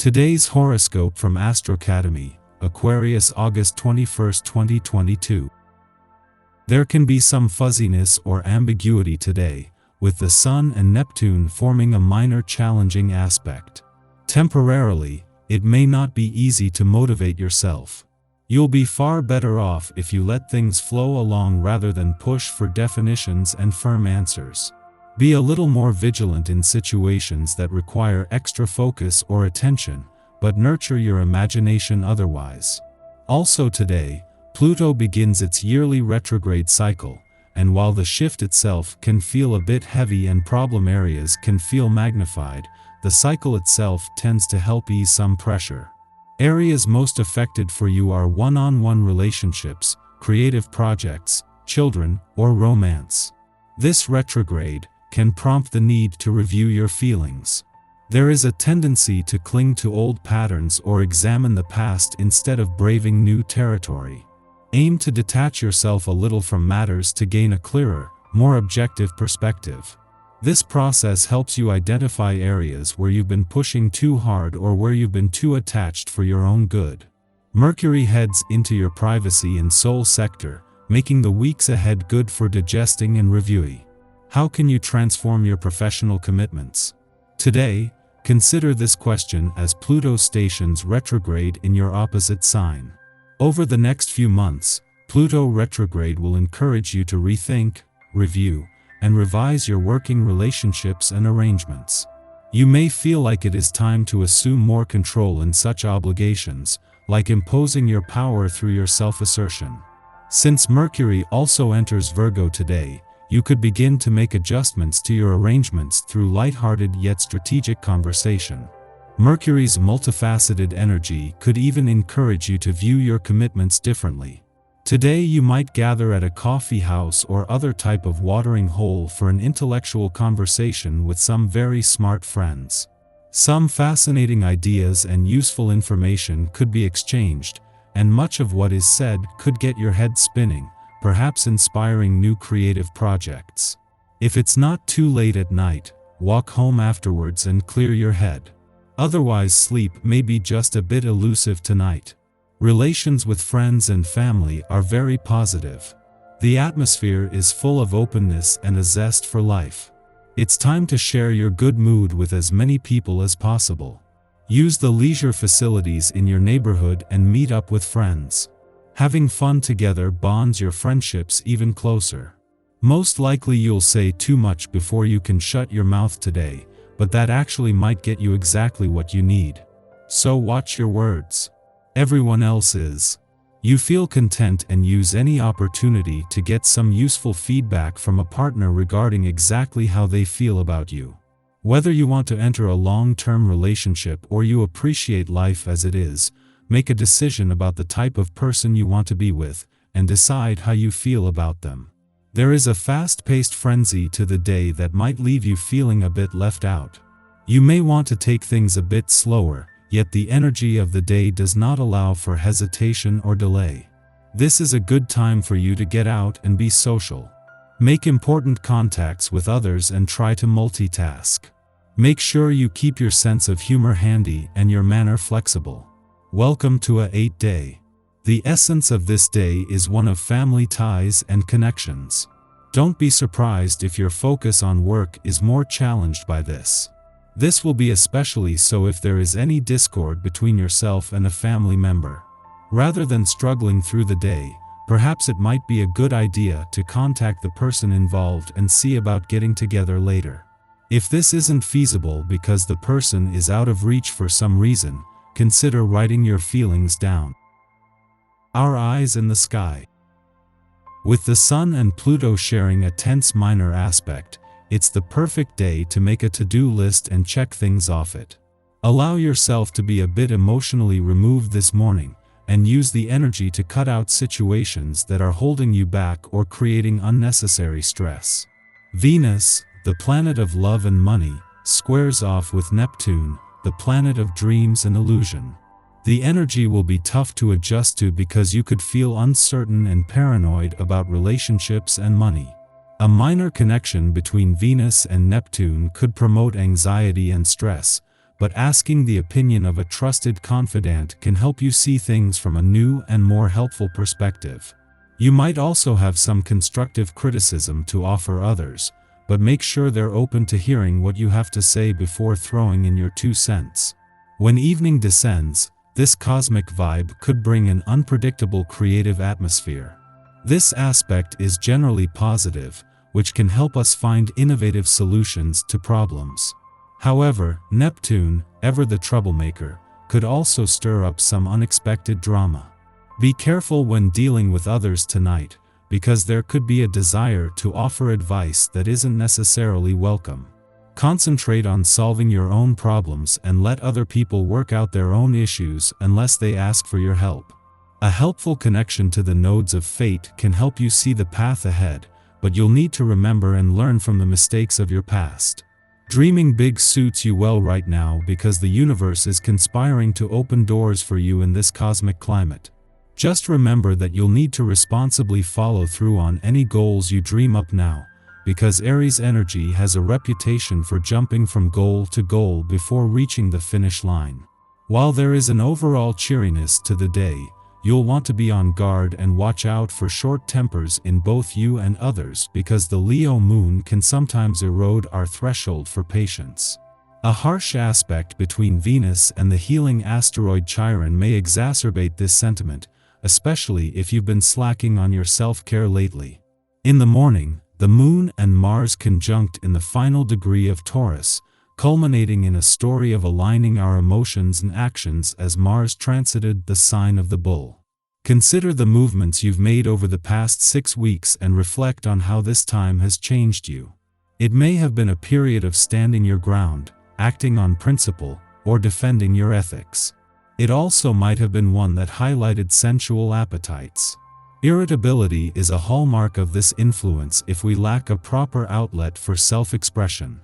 Today's horoscope from Astrocademy, Aquarius August 21, 2022. There can be some fuzziness or ambiguity today, with the Sun and Neptune forming a minor challenging aspect. Temporarily, it may not be easy to motivate yourself. You'll be far better off if you let things flow along rather than push for definitions and firm answers. Be a little more vigilant in situations that require extra focus or attention, but nurture your imagination otherwise. Also today, Pluto begins its yearly retrograde cycle, and while the shift itself can feel a bit heavy and problem areas can feel magnified, the cycle itself tends to help ease some pressure. Areas most affected for you are one-on-one relationships, creative projects, children, or romance. This retrograde can prompt the need to review your feelings. There is a tendency to cling to old patterns or examine the past instead of braving new territory. Aim to detach yourself a little from matters to gain a clearer, more objective perspective. This process helps you identify areas where you've been pushing too hard or where you've been too attached for your own good. Mercury heads into your privacy and soul sector, making the weeks ahead good for digesting and reviewing. How can you transform your professional commitments? Today, consider this question as Pluto stations retrograde in your opposite sign. Over the next few months, Pluto retrograde will encourage you to rethink, review, and revise your working relationships and arrangements. You may feel like it is time to assume more control in such obligations, like imposing your power through your self-assertion. Since Mercury also enters Virgo today, you could begin to make adjustments to your arrangements through lighthearted yet strategic conversation. Mercury's multifaceted energy could even encourage you to view your commitments differently. Today you might gather at a coffee house or other type of watering hole for an intellectual conversation with some very smart friends. Some fascinating ideas and useful information could be exchanged, and much of what is said could get your head spinning, perhaps inspiring new creative projects. If it's not too late at night, walk home afterwards and clear your head. Otherwise, sleep may be just a bit elusive tonight. Relations with friends and family are very positive. The atmosphere is full of openness and a zest for life. It's time to share your good mood with as many people as possible. Use the leisure facilities in your neighborhood and meet up with friends. Having fun together bonds your friendships even closer. Most likely you'll say too much before you can shut your mouth today, but that actually might get you exactly what you need. So watch your words. Everyone else is. You feel content and use any opportunity to get some useful feedback from a partner regarding exactly how they feel about you. Whether you want to enter a long-term relationship or you appreciate life as it is, make a decision about the type of person you want to be with, and decide how you feel about them. There is a fast-paced frenzy to the day that might leave you feeling a bit left out. You may want to take things a bit slower, yet the energy of the day does not allow for hesitation or delay. This is a good time for you to get out and be social. Make important contacts with others and try to multitask. Make sure you keep your sense of humor handy and your manner flexible. Welcome to a 8-day. The essence of this day is one of family ties and connections. Don't be surprised if your focus on work is more challenged by this. This will be especially so if there is any discord between yourself and a family member. Rather than struggling through the day, perhaps it might be a good idea to contact the person involved and see about getting together later. If this isn't feasible because the person is out of reach for some reason, consider writing your feelings down. Our eyes in the sky. With the Sun and Pluto sharing a tense minor aspect, it's the perfect day to make a to-do list and check things off it. Allow yourself to be a bit emotionally removed this morning, and use the energy to cut out situations that are holding you back or creating unnecessary stress. Venus, the planet of love and money, squares off with Neptune, the planet of dreams and illusion. The energy will be tough to adjust to because you could feel uncertain and paranoid about relationships and money. A minor connection between Venus and Neptune could promote anxiety and stress, but asking the opinion of a trusted confidant can help you see things from a new and more helpful perspective. You might also have some constructive criticism to offer others, but make sure they're open to hearing what you have to say before throwing in your 2 cents. When evening descends, this cosmic vibe could bring an unpredictable creative atmosphere. This aspect is generally positive, which can help us find innovative solutions to problems. However, Neptune, ever the troublemaker, could also stir up some unexpected drama. Be careful when dealing with others tonight, because there could be a desire to offer advice that isn't necessarily welcome. Concentrate on solving your own problems and let other people work out their own issues unless they ask for your help. A helpful connection to the nodes of fate can help you see the path ahead, but you'll need to remember and learn from the mistakes of your past. Dreaming big suits you well right now because the universe is conspiring to open doors for you in this cosmic climate. Just remember that you'll need to responsibly follow through on any goals you dream up now, because Aries energy has a reputation for jumping from goal to goal before reaching the finish line. While there is an overall cheeriness to the day, you'll want to be on guard and watch out for short tempers in both you and others because the Leo moon can sometimes erode our threshold for patience. A harsh aspect between Venus and the healing asteroid Chiron may exacerbate this sentiment, especially if you've been slacking on your self-care lately. In the morning, the Moon and Mars conjunct in the final degree of Taurus, culminating in a story of aligning our emotions and actions as Mars transited the sign of the Bull. Consider the movements you've made over the past 6 weeks and reflect on how this time has changed you. It may have been a period of standing your ground, acting on principle, or defending your ethics. It also might have been one that highlighted sensual appetites. Irritability is a hallmark of this influence if we lack a proper outlet for self-expression.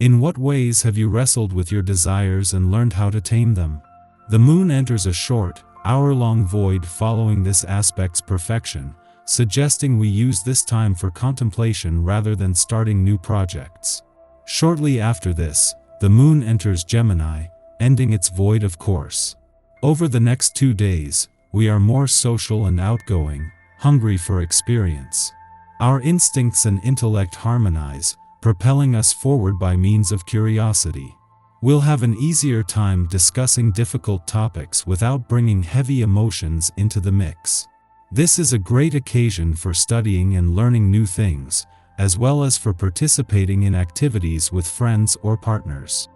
In what ways have you wrestled with your desires and learned how to tame them? The moon enters a short, hour-long void following this aspect's perfection, suggesting we use this time for contemplation rather than starting new projects. Shortly after this, the moon enters Gemini, ending its void of course. Over the next 2 days, we are more social and outgoing, hungry for experience. Our instincts and intellect harmonize, propelling us forward by means of curiosity. We'll have an easier time discussing difficult topics without bringing heavy emotions into the mix. This is a great occasion for studying and learning new things, as well as for participating in activities with friends or partners.